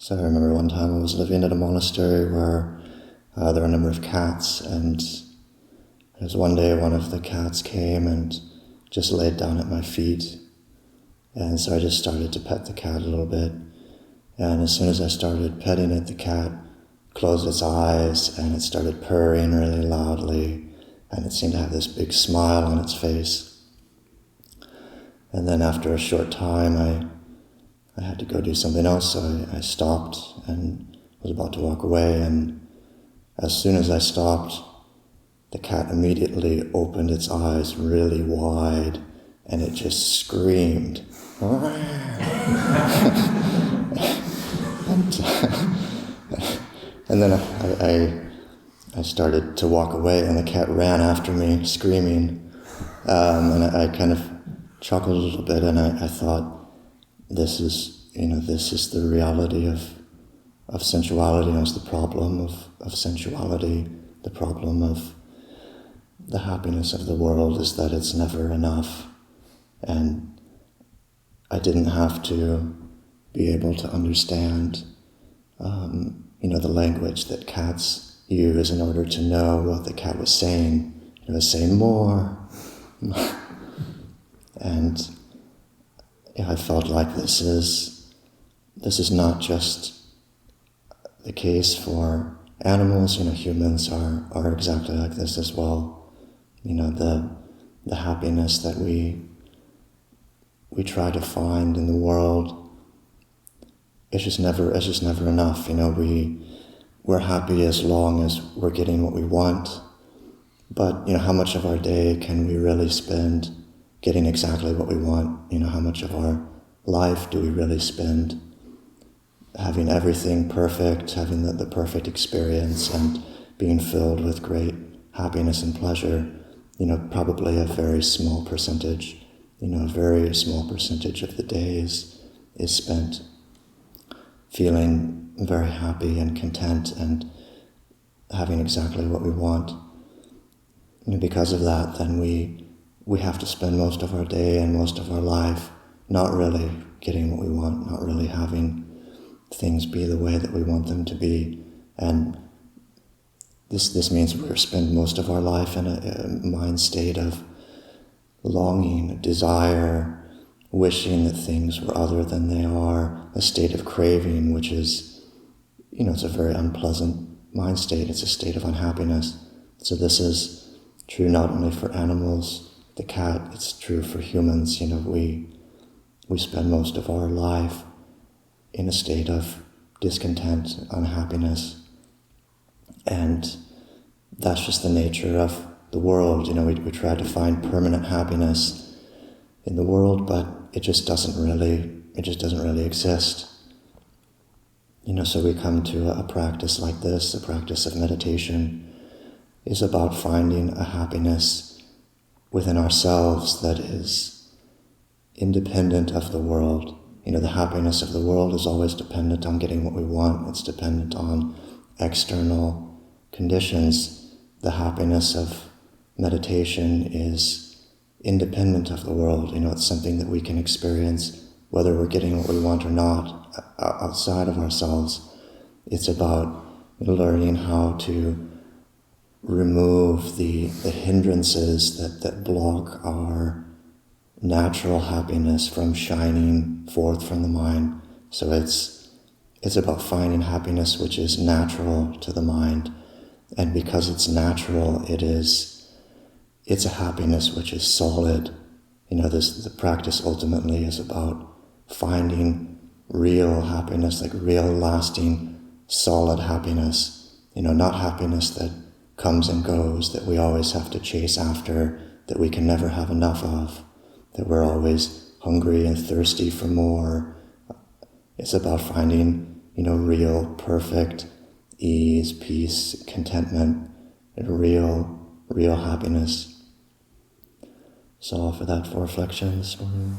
So I remember one time I was living at a monastery where there were a number of cats, and there was one day one of the cats came and just laid down at my feet. And so I just started to pet the cat a little bit. And as soon as I started petting it, the cat closed its eyes and it started purring really loudly, and it seemed to have this big smile on its face. And then after a short time, I had to go do something else, so I stopped and was about to walk away, and as soon as I stopped, the cat immediately opened its eyes really wide, and it just screamed. And then I started to walk away, and the cat ran after me, screaming. And I kind of chuckled a little bit, and I thought, this is the reality of sensuality. It's the problem of sensuality. The problem of the happiness of the world is that it's never enough. And I didn't have to be able to understand, the language that cats use in order to know what the cat was saying. It was saying more. And I felt like this is not just the case for animals. Humans are exactly like this as well. The happiness that we try to find in the world, it's just never enough. We're happy as long as we're getting what we want, but how much of our day can we really spend getting exactly what we want? How much of our life do we really spend having everything perfect, having the perfect experience and being filled with great happiness and pleasure? Probably a very small percentage, a very small percentage of the day is spent feeling very happy and content and having exactly what we want. Because of that, then we have to spend most of our day and most of our life not really getting what we want, not really having things be the way that we want them to be. And this means we spend most of our life in a mind state of longing, desire, wishing that things were other than they are, a state of craving, which is, it's a very unpleasant mind state. It's a state of unhappiness. So this is true not only for animals, the cat, it's true for humans. We spend most of our life in a state of discontent, unhappiness, and that's just the nature of the world. We try to find permanent happiness in the world, but it just doesn't really exist. So we come to a practice like this. The practice of meditation is about finding a happiness within ourselves that is independent of the world. The happiness of the world is always dependent on getting what we want. It's dependent on external conditions. The happiness of meditation is independent of the world. It's something that we can experience whether we're getting what we want or not, outside of ourselves. It's about learning how to remove the hindrances that block our natural happiness from shining forth from the mind. So it's about finding happiness which is natural to the mind, and because it's natural, it's a happiness which is solid. The practice ultimately is about finding real happiness, like real lasting solid happiness, not happiness that comes and goes, that we always have to chase after, that we can never have enough of, that we're always hungry and thirsty for more. It's about finding, real, perfect ease, peace, contentment, and real happiness. So I'll offer that for reflection this morning.